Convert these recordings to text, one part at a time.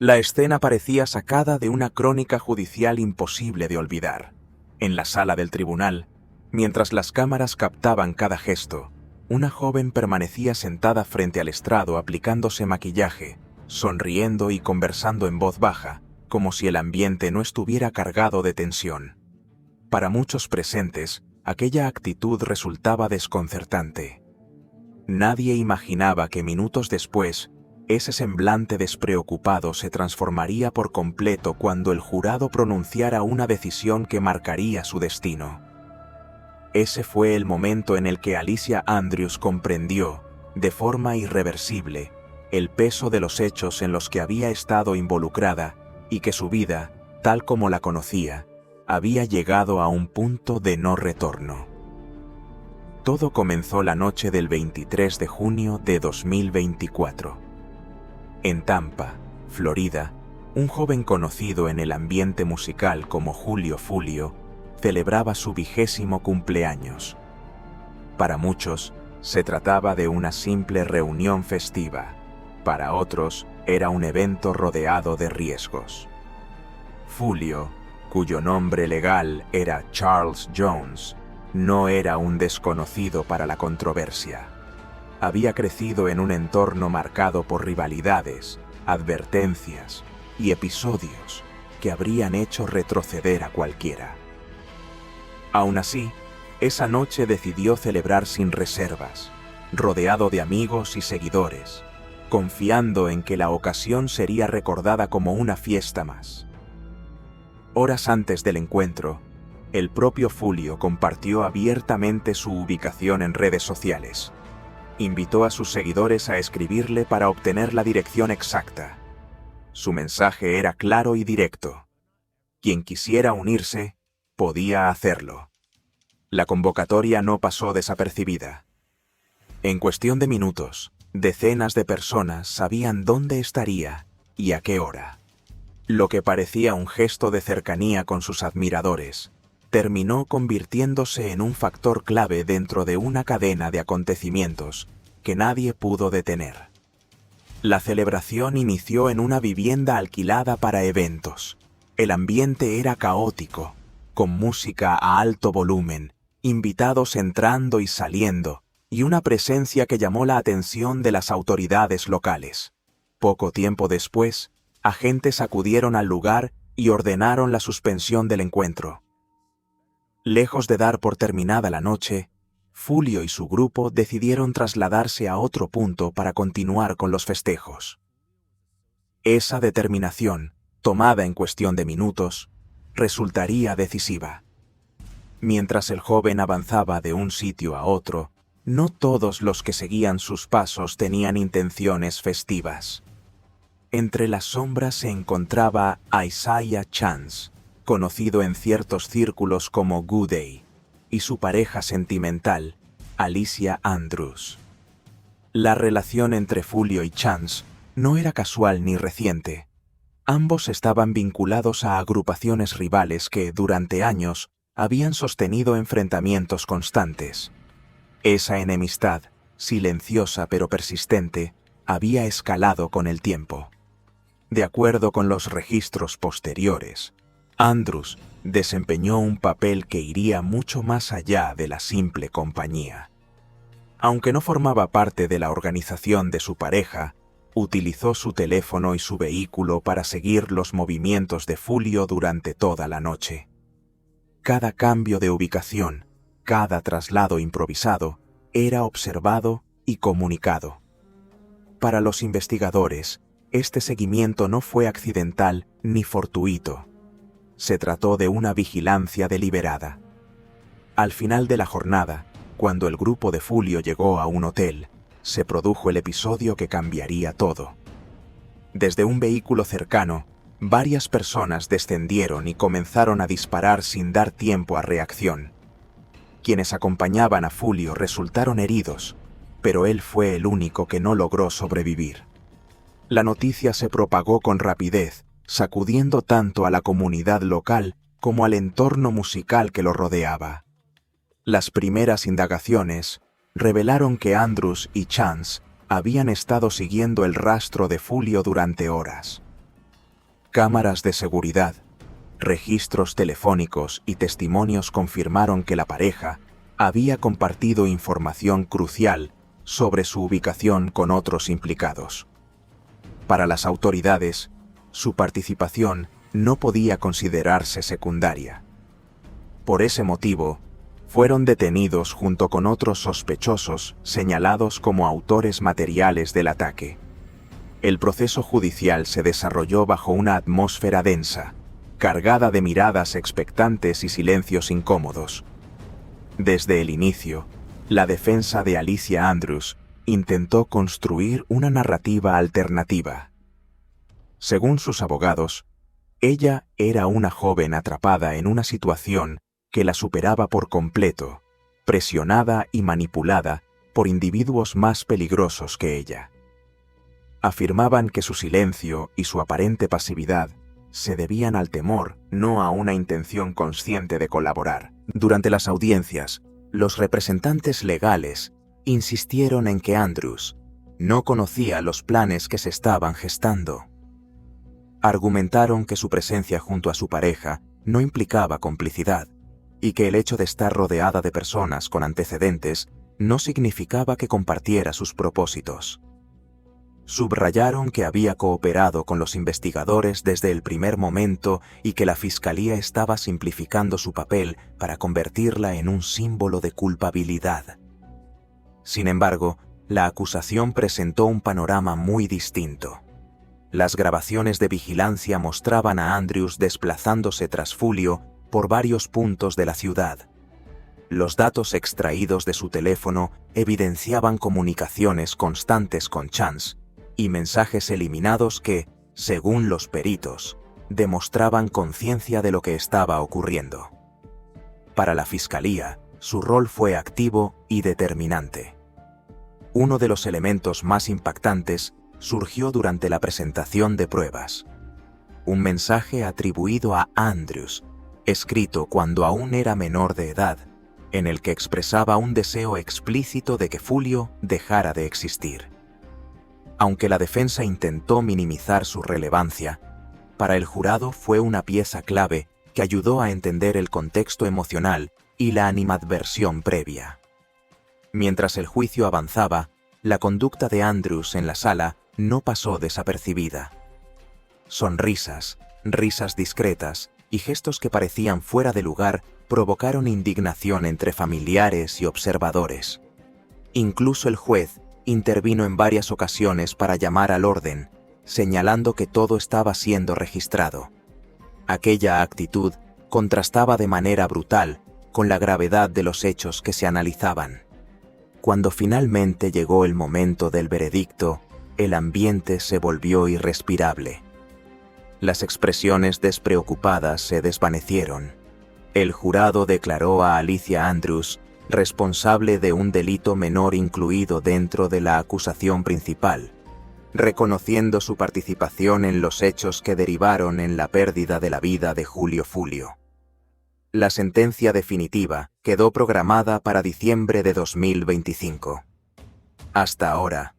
La escena parecía sacada de una crónica judicial imposible de olvidar. En la sala del tribunal, mientras las cámaras captaban cada gesto, una joven permanecía sentada frente al estrado aplicándose maquillaje, sonriendo y conversando en voz baja, como si el ambiente no estuviera cargado de tensión. Para muchos presentes, aquella actitud resultaba desconcertante. Nadie imaginaba que minutos después, ese semblante despreocupado se transformaría por completo cuando el jurado pronunciara una decisión que marcaría su destino. Ese fue el momento en el que Alicia Andrews comprendió, de forma irreversible, el peso de los hechos en los que había estado involucrada y que su vida, tal como la conocía, había llegado a un punto de no retorno. Todo comenzó la noche del 23 de junio de 2024. En Tampa, Florida, un joven conocido en el ambiente musical como Julio Fulio celebraba su 20º cumpleaños. Para muchos, se trataba de una simple reunión festiva. Para otros, era un evento rodeado de riesgos. Fulio, cuyo nombre legal era Charles Jones, no era un desconocido para la controversia. Había crecido en un entorno marcado por rivalidades, advertencias y episodios que habrían hecho retroceder a cualquiera. Aún así, esa noche decidió celebrar sin reservas, rodeado de amigos y seguidores, confiando en que la ocasión sería recordada como una fiesta más. Horas antes del encuentro, el propio Fulio compartió abiertamente su ubicación en redes sociales. Invitó a sus seguidores a escribirle para obtener la dirección exacta. Su mensaje era claro y directo. Quien quisiera unirse, podía hacerlo. La convocatoria no pasó desapercibida. En cuestión de minutos, decenas de personas sabían dónde estaría y a qué hora. Lo que parecía un gesto de cercanía con sus admiradores, terminó convirtiéndose en un factor clave dentro de una cadena de acontecimientos que nadie pudo detener. La celebración inició en una vivienda alquilada para eventos. El ambiente era caótico, con música a alto volumen, invitados entrando y saliendo, y una presencia que llamó la atención de las autoridades locales. Poco tiempo después, agentes acudieron al lugar y ordenaron la suspensión del encuentro. Lejos de dar por terminada la noche, Fulio y su grupo decidieron trasladarse a otro punto para continuar con los festejos. Esa determinación, tomada en cuestión de minutos, resultaría decisiva. Mientras el joven avanzaba de un sitio a otro, no todos los que seguían sus pasos tenían intenciones festivas. Entre las sombras se encontraba Isaiah Chance, conocido en ciertos círculos como Good Day, y su pareja sentimental, Alicia Andrews. La relación entre Fulio y Chance no era casual ni reciente. Ambos estaban vinculados a agrupaciones rivales que, durante años, habían sostenido enfrentamientos constantes. Esa enemistad, silenciosa pero persistente, había escalado con el tiempo. De acuerdo con los registros posteriores, Andrews desempeñó un papel que iría mucho más allá de la simple compañía. Aunque no formaba parte de la organización de su pareja, utilizó su teléfono y su vehículo para seguir los movimientos de Fulio durante toda la noche. Cada cambio de ubicación, cada traslado improvisado, era observado y comunicado. Para los investigadores, este seguimiento no fue accidental ni fortuito. Se trató de una vigilancia deliberada. Al final de la jornada, cuando el grupo de Fulio llegó a un hotel, se produjo el episodio que cambiaría todo. Desde un vehículo cercano, varias personas descendieron y comenzaron a disparar sin dar tiempo a reacción. Quienes acompañaban a Fulio resultaron heridos, pero él fue el único que no logró sobrevivir. La noticia se propagó con rapidez, sacudiendo tanto a la comunidad local como al entorno musical que lo rodeaba. Las primeras indagaciones revelaron que Andrews y Chance habían estado siguiendo el rastro de Fulio durante horas. Cámaras de seguridad, registros telefónicos y testimonios confirmaron que la pareja había compartido información crucial sobre su ubicación con otros implicados. Para las autoridades, su participación no podía considerarse secundaria. Por ese motivo, fueron detenidos junto con otros sospechosos señalados como autores materiales del ataque. El proceso judicial se desarrolló bajo una atmósfera densa, cargada de miradas expectantes y silencios incómodos. Desde el inicio, la defensa de Alicia Andrews intentó construir una narrativa alternativa. Según sus abogados, ella era una joven atrapada en una situación que la superaba por completo, presionada y manipulada por individuos más peligrosos que ella. Afirmaban que su silencio y su aparente pasividad se debían al temor, no a una intención consciente de colaborar. Durante las audiencias, los representantes legales insistieron en que Andrews no conocía los planes que se estaban gestando. Argumentaron que su presencia junto a su pareja no implicaba complicidad y que el hecho de estar rodeada de personas con antecedentes no significaba que compartiera sus propósitos. Subrayaron que había cooperado con los investigadores desde el primer momento y que la Fiscalía estaba simplificando su papel para convertirla en un símbolo de culpabilidad. Sin embargo, la acusación presentó un panorama muy distinto. Las grabaciones de vigilancia mostraban a Andrews desplazándose tras Fulio por varios puntos de la ciudad. Los datos extraídos de su teléfono evidenciaban comunicaciones constantes con Chance y mensajes eliminados que, según los peritos, demostraban conciencia de lo que estaba ocurriendo. Para la Fiscalía, su rol fue activo y determinante. Uno de los elementos más impactantes surgió durante la presentación de pruebas. Un mensaje atribuido a Andrews, escrito cuando aún era menor de edad, en el que expresaba un deseo explícito de que Fulio dejara de existir. Aunque la defensa intentó minimizar su relevancia, para el jurado fue una pieza clave que ayudó a entender el contexto emocional y la animadversión previa. Mientras el juicio avanzaba, la conducta de Andrews en la sala no pasó desapercibida. Sonrisas, risas discretas y gestos que parecían fuera de lugar provocaron indignación entre familiares y observadores. Incluso el juez intervino en varias ocasiones para llamar al orden, señalando que todo estaba siendo registrado. Aquella actitud contrastaba de manera brutal con la gravedad de los hechos que se analizaban. Cuando finalmente llegó el momento del veredicto, el ambiente se volvió irrespirable. Las expresiones despreocupadas se desvanecieron. El jurado declaró a Alicia Andrews responsable de un delito menor incluido dentro de la acusación principal, reconociendo su participación en los hechos que derivaron en la pérdida de la vida de Julio Fulio. La sentencia definitiva quedó programada para diciembre de 2025. Hasta ahora,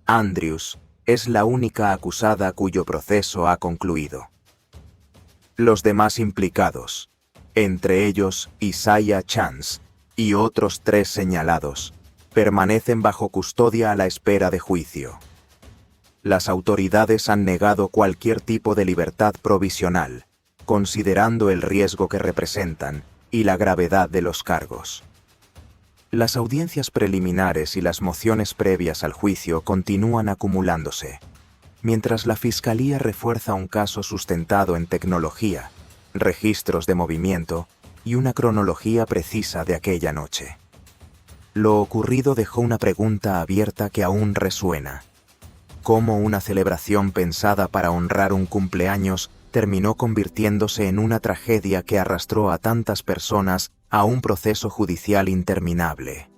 Andrews es la única acusada cuyo proceso ha concluido. Los demás implicados, entre ellos Isaiah Chance y otros 3 señalados, permanecen bajo custodia a la espera de juicio. Las autoridades han negado cualquier tipo de libertad provisional, considerando el riesgo que representan y la gravedad de los cargos. Las audiencias preliminares y las mociones previas al juicio continúan acumulándose, mientras la Fiscalía refuerza un caso sustentado en tecnología, registros de movimiento y una cronología precisa de aquella noche. Lo ocurrido dejó una pregunta abierta que aún resuena. ¿Cómo una celebración pensada para honrar un cumpleaños terminó convirtiéndose en una tragedia que arrastró a tantas personas a un proceso judicial interminable?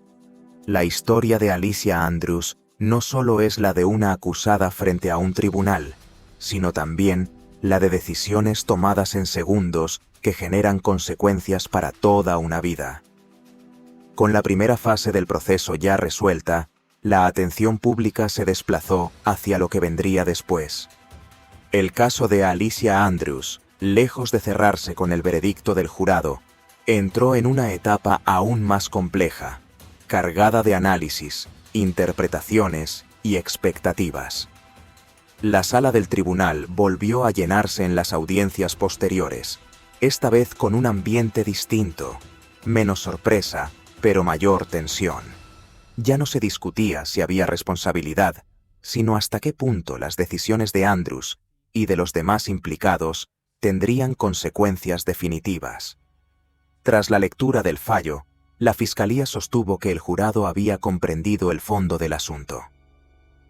La historia de Alicia Andrews no solo es la de una acusada frente a un tribunal, sino también la de decisiones tomadas en segundos que generan consecuencias para toda una vida. Con la primera fase del proceso ya resuelta, la atención pública se desplazó hacia lo que vendría después. El caso de Alicia Andrews, lejos de cerrarse con el veredicto del jurado, entró en una etapa aún más compleja, cargada de análisis, interpretaciones y expectativas. La sala del tribunal volvió a llenarse en las audiencias posteriores, esta vez con un ambiente distinto, menos sorpresa, pero mayor tensión. Ya no se discutía si había responsabilidad, sino hasta qué punto las decisiones de Andrews y de los demás implicados tendrían consecuencias definitivas. Tras la lectura del fallo, la Fiscalía sostuvo que el jurado había comprendido el fondo del asunto.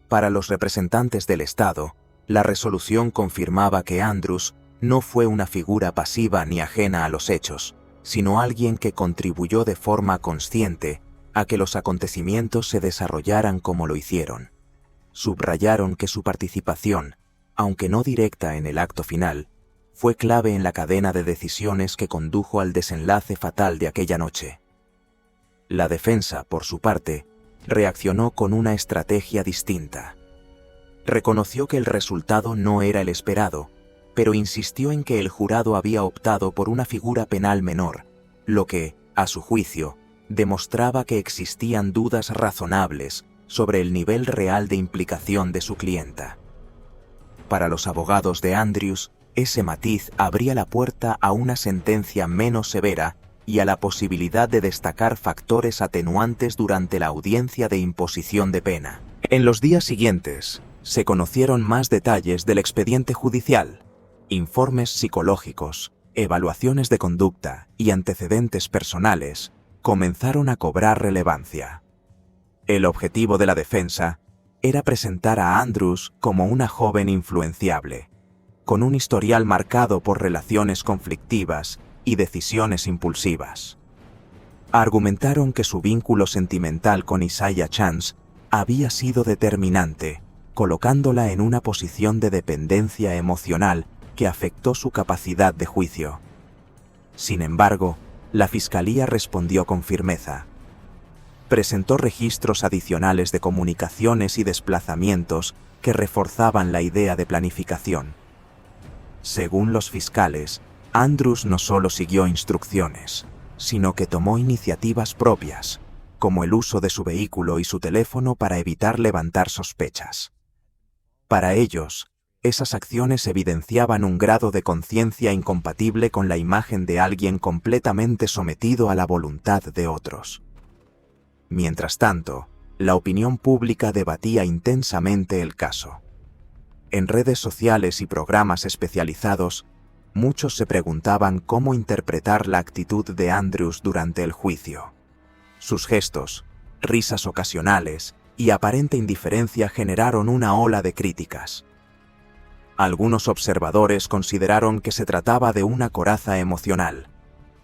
Para los representantes del Estado, la resolución confirmaba que Andrews no fue una figura pasiva ni ajena a los hechos, sino alguien que contribuyó de forma consciente a que los acontecimientos se desarrollaran como lo hicieron. Subrayaron que su participación, aunque no directa en el acto final, fue clave en la cadena de decisiones que condujo al desenlace fatal de aquella noche. La defensa, por su parte, reaccionó con una estrategia distinta. Reconoció que el resultado no era el esperado, pero insistió en que el jurado había optado por una figura penal menor, lo que, a su juicio, demostraba que existían dudas razonables sobre el nivel real de implicación de su clienta. Para los abogados de Andrews, ese matiz abría la puerta a una sentencia menos severa y a la posibilidad de destacar factores atenuantes durante la audiencia de imposición de pena. En los días siguientes, se conocieron más detalles del expediente judicial, informes psicológicos, evaluaciones de conducta y antecedentes personales comenzaron a cobrar relevancia. El objetivo de la defensa era presentar a Andrews como una joven influenciable, con un historial marcado por relaciones conflictivas y decisiones impulsivas. Argumentaron que su vínculo sentimental con Isaiah Chance había sido determinante, colocándola en una posición de dependencia emocional que afectó su capacidad de juicio. Sin embargo, la Fiscalía respondió con firmeza. Presentó registros adicionales de comunicaciones y desplazamientos que reforzaban la idea de planificación. Según los fiscales, Andrews no solo siguió instrucciones, sino que tomó iniciativas propias, como el uso de su vehículo y su teléfono para evitar levantar sospechas. Para ellos, esas acciones evidenciaban un grado de conciencia incompatible con la imagen de alguien completamente sometido a la voluntad de otros. Mientras tanto, la opinión pública debatía intensamente el caso. En redes sociales y programas especializados, muchos se preguntaban cómo interpretar la actitud de Andrews durante el juicio. Sus gestos, risas ocasionales y aparente indiferencia generaron una ola de críticas. Algunos observadores consideraron que se trataba de una coraza emocional,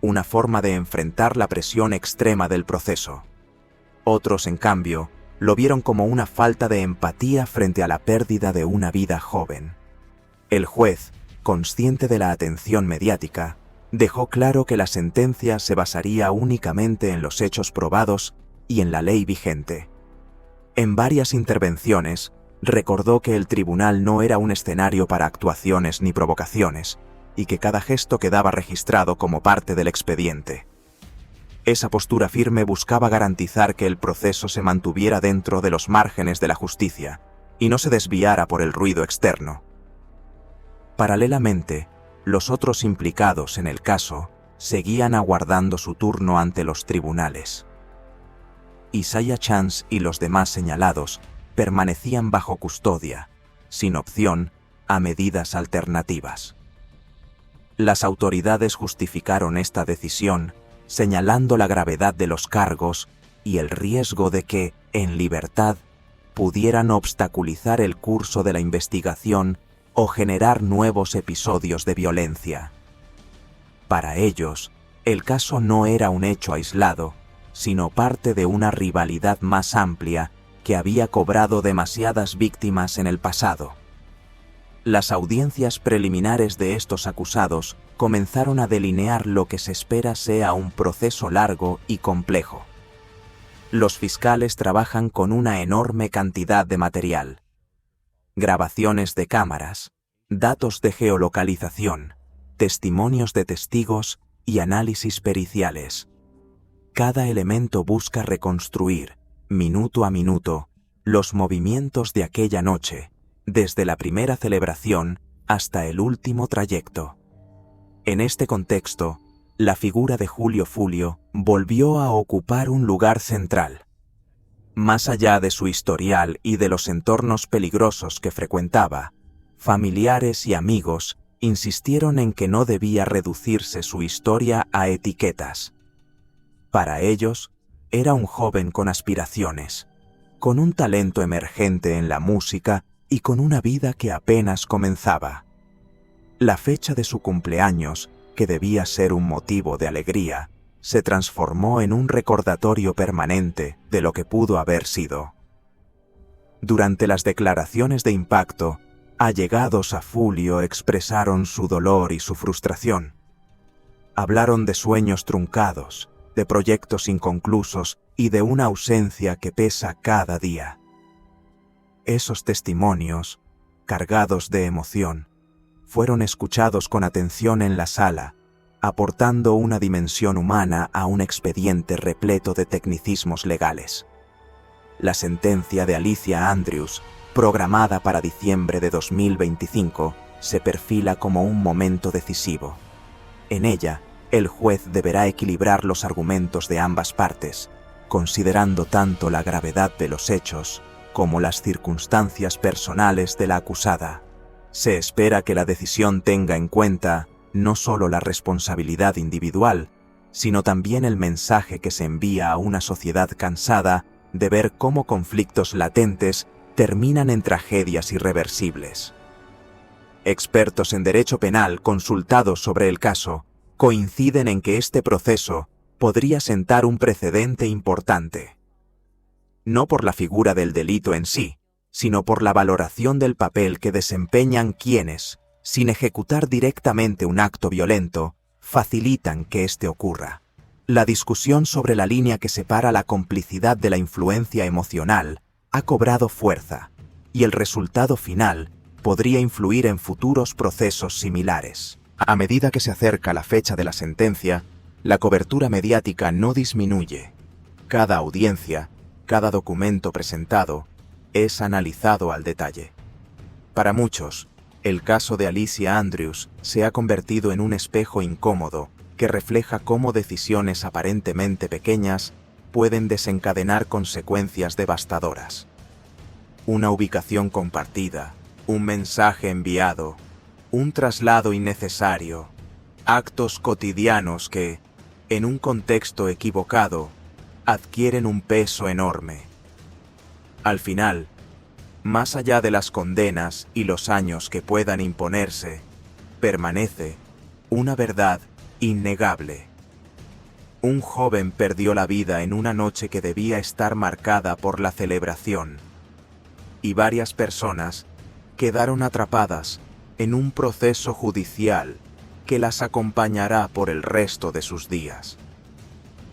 una forma de enfrentar la presión extrema del proceso. Otros, en cambio, lo vieron como una falta de empatía frente a la pérdida de una vida joven. El juez, consciente de la atención mediática, dejó claro que la sentencia se basaría únicamente en los hechos probados y en la ley vigente. En varias intervenciones, recordó que el tribunal no era un escenario para actuaciones ni provocaciones, y que cada gesto quedaba registrado como parte del expediente. Esa postura firme buscaba garantizar que el proceso se mantuviera dentro de los márgenes de la justicia y no se desviara por el ruido externo. Paralelamente, los otros implicados en el caso seguían aguardando su turno ante los tribunales. Isaiah Chance y los demás señalados permanecían bajo custodia, sin opción a medidas alternativas. Las autoridades justificaron esta decisión señalando la gravedad de los cargos y el riesgo de que, en libertad, pudieran obstaculizar el curso de la investigación o generar nuevos episodios de violencia. Para ellos, el caso no era un hecho aislado, sino parte de una rivalidad más amplia que había cobrado demasiadas víctimas en el pasado. Las audiencias preliminares de estos acusados comenzaron a delinear lo que se espera sea un proceso largo y complejo. Los fiscales trabajan con una enorme cantidad de material. Grabaciones de cámaras, datos de geolocalización, testimonios de testigos y análisis periciales. Cada elemento busca reconstruir, minuto a minuto, los movimientos de aquella noche, desde la primera celebración hasta el último trayecto. En este contexto, la figura de Julio Fulio volvió a ocupar un lugar central. Más allá de su historial y de los entornos peligrosos que frecuentaba, familiares y amigos insistieron en que no debía reducirse su historia a etiquetas. Para ellos, era un joven con aspiraciones, con un talento emergente en la música y con una vida que apenas comenzaba. La fecha de su cumpleaños, que debía ser un motivo de alegría, se transformó en un recordatorio permanente de lo que pudo haber sido. Durante las declaraciones de impacto, allegados a Fulio expresaron su dolor y su frustración. Hablaron de sueños truncados, de proyectos inconclusos y de una ausencia que pesa cada día. Esos testimonios, cargados de emoción, fueron escuchados con atención en la sala, aportando una dimensión humana a un expediente repleto de tecnicismos legales. La sentencia de Alicia Andrews, programada para diciembre de 2025, se perfila como un momento decisivo. En ella, el juez deberá equilibrar los argumentos de ambas partes, considerando tanto la gravedad de los hechos como las circunstancias personales de la acusada. Se espera que la decisión tenga en cuenta no solo la responsabilidad individual, sino también el mensaje que se envía a una sociedad cansada de ver cómo conflictos latentes terminan en tragedias irreversibles. Expertos en derecho penal consultados sobre el caso coinciden en que este proceso podría sentar un precedente importante. No por la figura del delito en sí, sino por la valoración del papel que desempeñan quienes, sin ejecutar directamente un acto violento, facilitan que éste ocurra. La discusión sobre la línea que separa la complicidad de la influencia emocional ha cobrado fuerza, y el resultado final podría influir en futuros procesos similares. A medida que se acerca la fecha de la sentencia, la cobertura mediática no disminuye. Cada audiencia, cada documento presentado, es analizado al detalle. Para muchos, el caso de Alicia Andrews se ha convertido en un espejo incómodo que refleja cómo decisiones aparentemente pequeñas pueden desencadenar consecuencias devastadoras. Una ubicación compartida, un mensaje enviado, un traslado innecesario, actos cotidianos que, en un contexto equivocado, adquieren un peso enorme. Al final, más allá de las condenas y los años que puedan imponerse, permanece una verdad innegable. Un joven perdió la vida en una noche que debía estar marcada por la celebración, y varias personas quedaron atrapadas en un proceso judicial que las acompañará por el resto de sus días.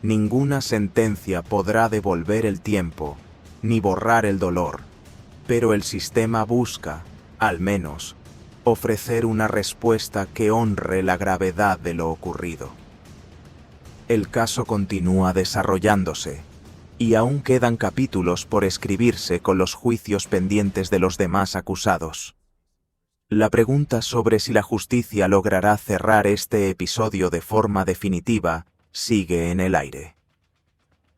Ninguna sentencia podrá devolver el tiempo ni borrar el dolor, pero el sistema busca, al menos, ofrecer una respuesta que honre la gravedad de lo ocurrido. El caso continúa desarrollándose, y aún quedan capítulos por escribirse con los juicios pendientes de los demás acusados. La pregunta sobre si la justicia logrará cerrar este episodio de forma definitiva sigue en el aire.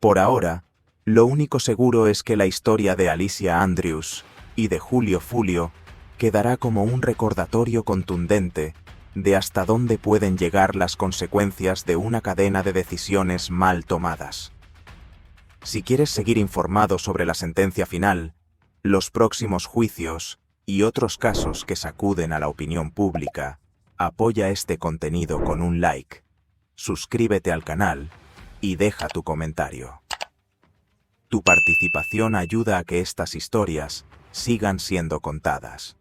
Por ahora, lo único seguro es que la historia de Alicia Andrews y de Julio Fulio quedará como un recordatorio contundente de hasta dónde pueden llegar las consecuencias de una cadena de decisiones mal tomadas. Si quieres seguir informado sobre la sentencia final, los próximos juicios y otros casos que sacuden a la opinión pública, apoya este contenido con un like, suscríbete al canal y deja tu comentario. Tu participación ayuda a que estas historias sigan siendo contadas.